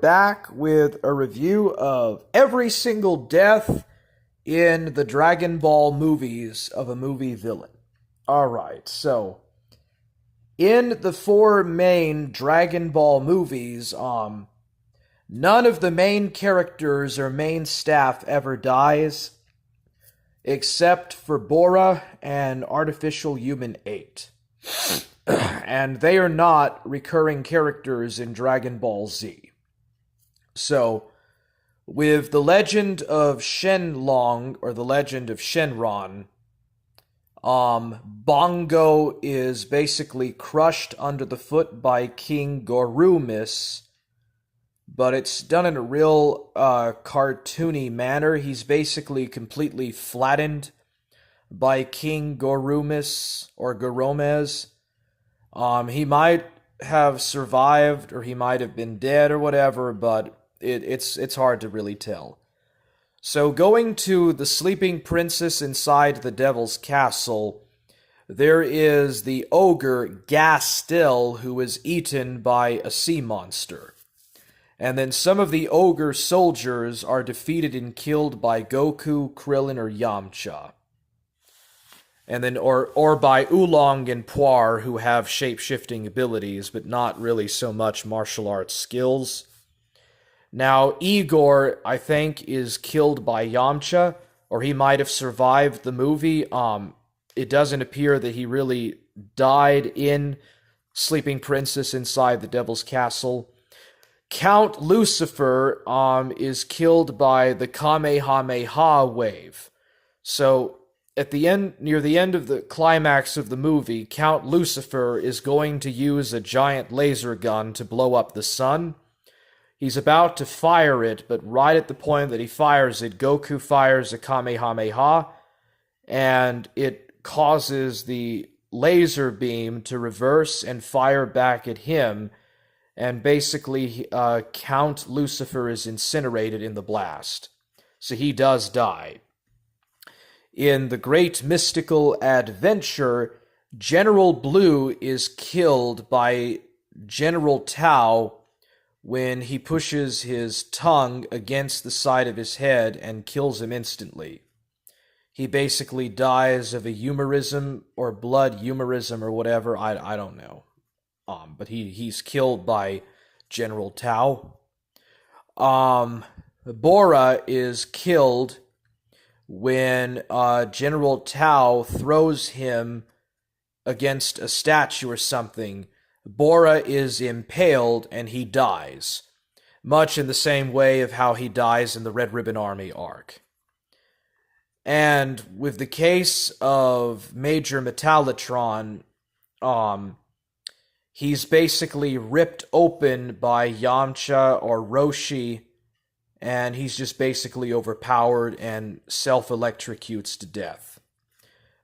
Back with a review of every single death in the Dragon Ball movies of a movie villain. Alright, so in the four main Dragon Ball movies, none of the main characters or main staff ever dies, except for Bora and Artificial Human 8. And they are not recurring characters in Dragon Ball Z. So, with the Legend of Shenlong, or the Legend of Shenron, Bongo is basically crushed under the foot by King Gorumis, but it's done in a real cartoony manner. He's basically completely flattened by King Gorumis, or Goromez. He might have survived, or he might have been dead, or whatever, but it's hard to really tell. So going to the sleeping princess inside the devil's castle, there is the ogre Gastil, who is eaten by a sea monster. And then some of the ogre soldiers are defeated and killed by Goku, Krillin, or Yamcha. And then or by Oolong and Puar, who have shape-shifting abilities, but not really so much martial arts skills. Now, Igor, I think, is killed by Yamcha, or he might have survived the movie. It doesn't appear that he really died in Sleeping Princess Inside the Devil's Castle. Count Lucifer is killed by the Kamehameha wave. So, at the end, near the end of the climax of the movie, Count Lucifer is going to use a giant laser gun to blow up the sun. He's about to fire it, but right at the point that he fires it, Goku fires a Kamehameha, and it causes the laser beam to reverse and fire back at him, and basically Count Lucifer is incinerated in the blast. So he does die. In the Great Mystical Adventure, General Blue is killed by General Tao when he pushes his tongue against the side of his head and kills him instantly. He basically dies of a humorism or blood humorism or whatever, I don't know. But he's killed by General Tao. Bora is killed when General Tao throws him against a statue or something. Bora is impaled and he dies, much in the same way of how he dies in the Red Ribbon Army arc. And with the case of Major Metallatron, he's basically ripped open by Yamcha or Roshi, and he's just basically overpowered and self-electrocutes to death.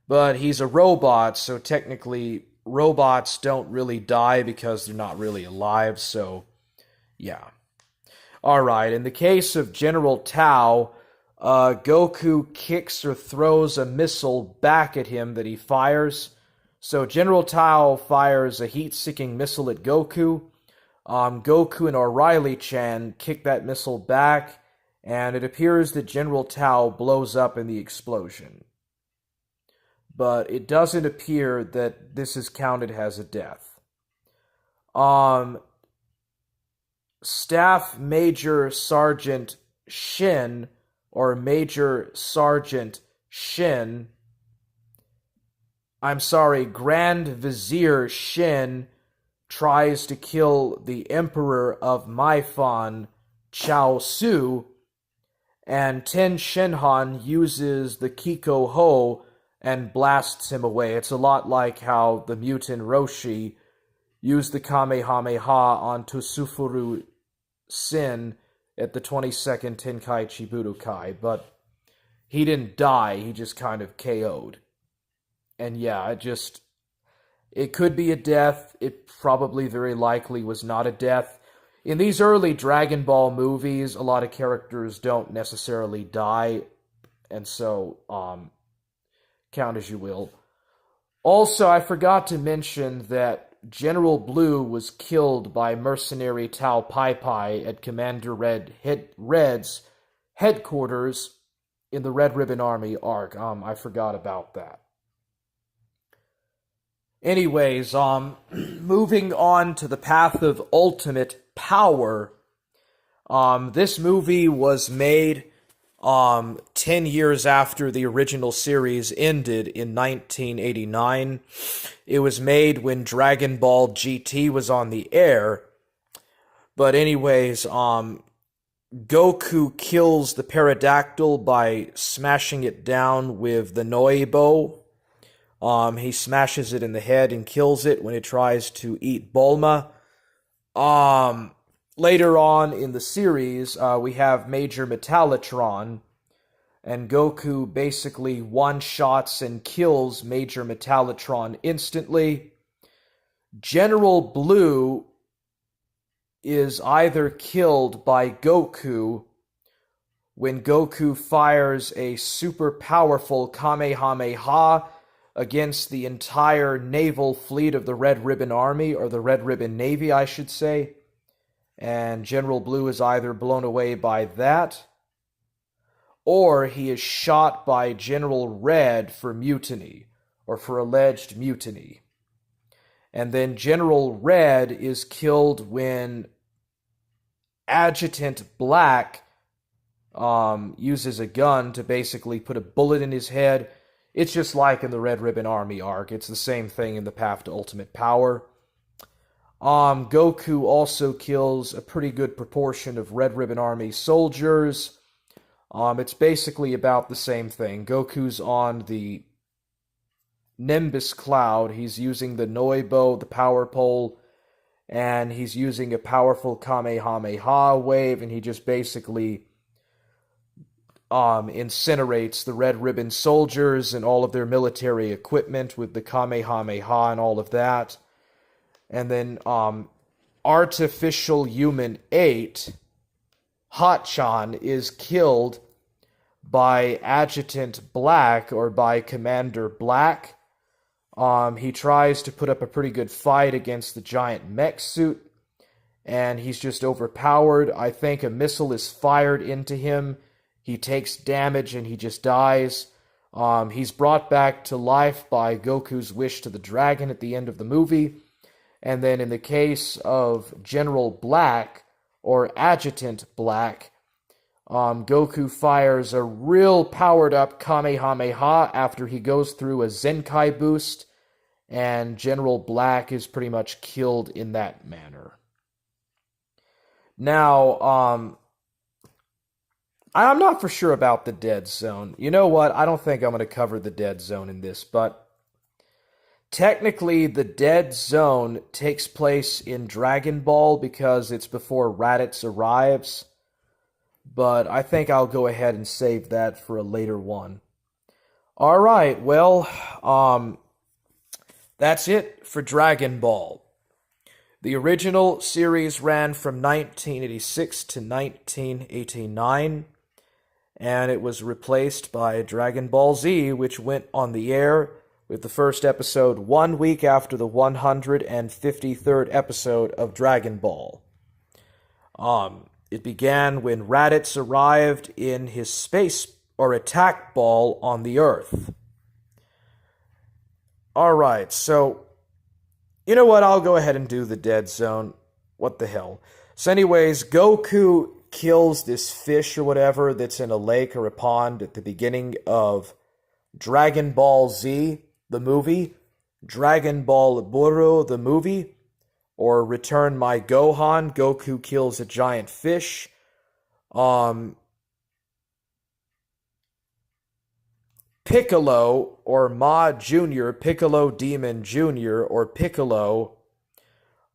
But he's a robot, so technically robots don't really die because they're not really alive, so yeah. Alright, in the case of General Tao, Goku kicks or throws a missile back at him that he fires. So General Tao fires a heat-seeking missile at Goku. Goku and O'Reilly-chan kick that missile back, and it appears that General Tao blows up in the explosion. But it doesn't appear that this is counted as a death. Staff Major Sergeant Shin, or Major Sergeant Shin, Grand Vizier Shin tries to kill the Emperor of Maifan, Chao Su, and Ten Shenhan uses the Kiko Ho and blasts him away. It's a lot like how the mutant Roshi used the Kamehameha on Tosufuru Sin at the 22nd Tenkaichi Budokai, but he didn't die, he just kind of KO'd. And yeah, it could be a death, it probably very likely was not a death. In these early Dragon Ball movies, a lot of characters don't necessarily die, and so, count as you will. Also, I forgot to mention that General Blue was killed by mercenary Tao Pai Pai at Red's headquarters in the Red Ribbon Army arc. I forgot about that. Anyways, moving on to the path of ultimate power. This movie was made 10 years after the original series ended in 1989. It was made when Dragon Ball GT was on the air. But anyways, Goku kills the pterodactyl by smashing it down with the Noibo. He smashes it in the head and kills it when it tries to eat Bulma. Later on in the series, we have Major Metallatron, and Goku basically one-shots and kills Major Metallatron instantly. General Blue is either killed by Goku when Goku fires a super powerful Kamehameha against the entire naval fleet of the Red Ribbon Army, or the Red Ribbon Navy, I should say. And General Blue is either blown away by that, or he is shot by General Red for mutiny, or for alleged mutiny. And then General Red is killed when Adjutant Black uses a gun to basically put a bullet in his head. It's just like in the Red Ribbon Army arc. It's the same thing in the Path to Ultimate Power. Goku also kills a pretty good proportion of Red Ribbon Army soldiers. It's basically about the same thing. Goku's on the Nimbus Cloud. He's using the Noibo, the power pole, and he's using a powerful Kamehameha wave, and he just basically incinerates the Red Ribbon soldiers and all of their military equipment with the Kamehameha and all of that. And then Artificial Human 8, Hotchan, is killed by Adjutant Black, or by Commander Black. He tries to put up a pretty good fight against the giant mech suit, and he's just overpowered. I think a missile is fired into him. He takes damage and he just dies. He's brought back to life by Goku's wish to the dragon at the end of the movie. And then in the case of General Black, or Adjutant Black, Goku fires a real powered-up Kamehameha after he goes through a Zenkai boost, and General Black is pretty much killed in that manner. Now, I'm not for sure about the Dead Zone. You know what? I don't think I'm going to cover the Dead Zone in this, but technically the Dead Zone takes place in Dragon Ball because it's before Raditz arrives, but I think I'll go ahead and save that for a later one. Alright, well, that's it for Dragon Ball. The original series ran from 1986 to 1989, and it was replaced by Dragon Ball Z, which went on the air with the first episode 1 week after the 153rd episode of Dragon Ball. It began when Raditz arrived in his space or attack ball on the Earth. Alright, so you know what? I'll go ahead and do the Dead Zone. What the hell? So anyways, Goku kills this fish or whatever that's in a lake or a pond at the beginning of Dragon Ball Z, the movie, Dragon Ball Buru, the movie, or Return My Gohan. Goku kills a giant fish. Piccolo, or Ma Jr., Piccolo Demon Jr., or Piccolo,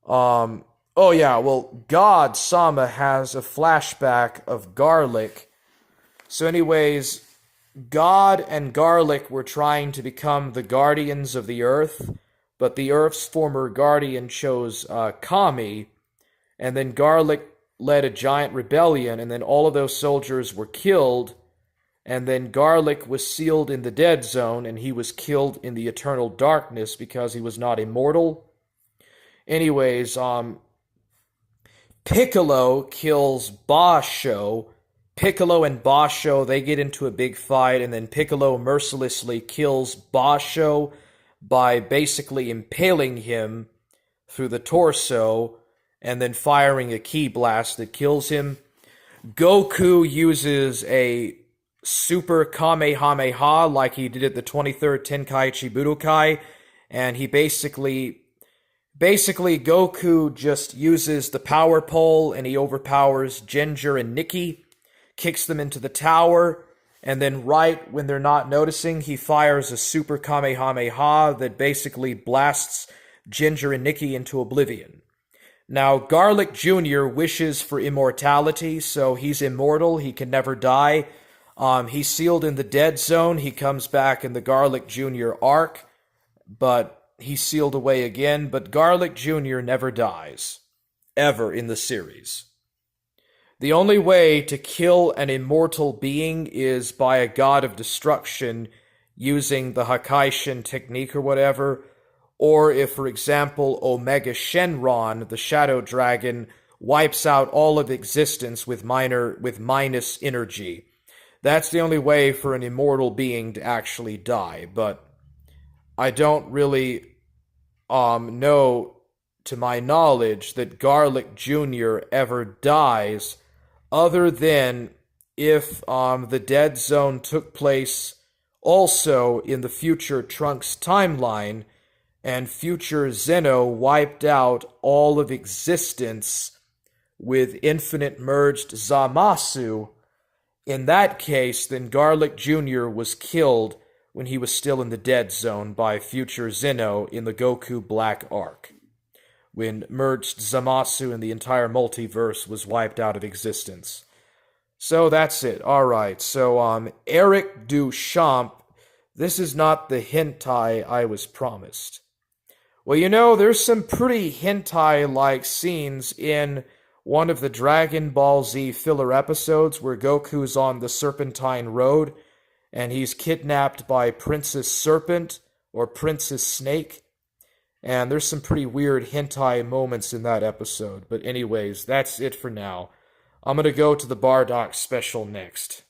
oh yeah, well, God Sama has a flashback of Garlic. So anyways, God and Garlic were trying to become the guardians of the Earth, but the Earth's former guardian chose Kami, and then Garlic led a giant rebellion, and then all of those soldiers were killed, and then Garlic was sealed in the Dead Zone, and he was killed in the Eternal Darkness because he was not immortal. Anyways, Piccolo kills Basho. Piccolo and Basho, they get into a big fight, and then Piccolo mercilessly kills Basho by basically impaling him through the torso and then firing a ki blast that kills him. Goku uses a super Kamehameha like he did at the 23rd Tenkaichi Budokai, and he basically Goku just uses the power pole and he overpowers Ginger and Nikki, kicks them into the tower, and then right when they're not noticing, he fires a super Kamehameha that basically blasts Ginger and Nikki into oblivion. Now, Garlic Jr. wishes for immortality, so he's immortal, he can never die. He's sealed in the dead zone, he comes back in the Garlic Jr. arc, but he's sealed away again, but Garlic Jr. never dies. Ever in the series. The only way to kill an immortal being is by a god of destruction using the Hakaishin technique or whatever, or if, for example, Omega Shenron, the Shadow Dragon, wipes out all of existence with minus energy. That's the only way for an immortal being to actually die, but I don't really know, to my knowledge, that Garlic Jr. ever dies, other than if the Dead Zone took place also in the future Trunks timeline, and future Zeno wiped out all of existence with infinite merged Zamasu. In that case, then Garlic Jr. was killed when he was still in the Dead Zone by future Zeno in the Goku Black arc, when merged Zamasu and the entire multiverse was wiped out of existence. So that's it. Alright, so Eric Duchamp, this is not the hentai I was promised. Well, you know, there's some pretty hentai-like scenes in one of the Dragon Ball Z filler episodes where Goku's on the Serpentine Road and he's kidnapped by Princess Serpent or Princess Snake. And there's some pretty weird hentai moments in that episode. But anyways, that's it for now. I'm going to go to the Bardock special next.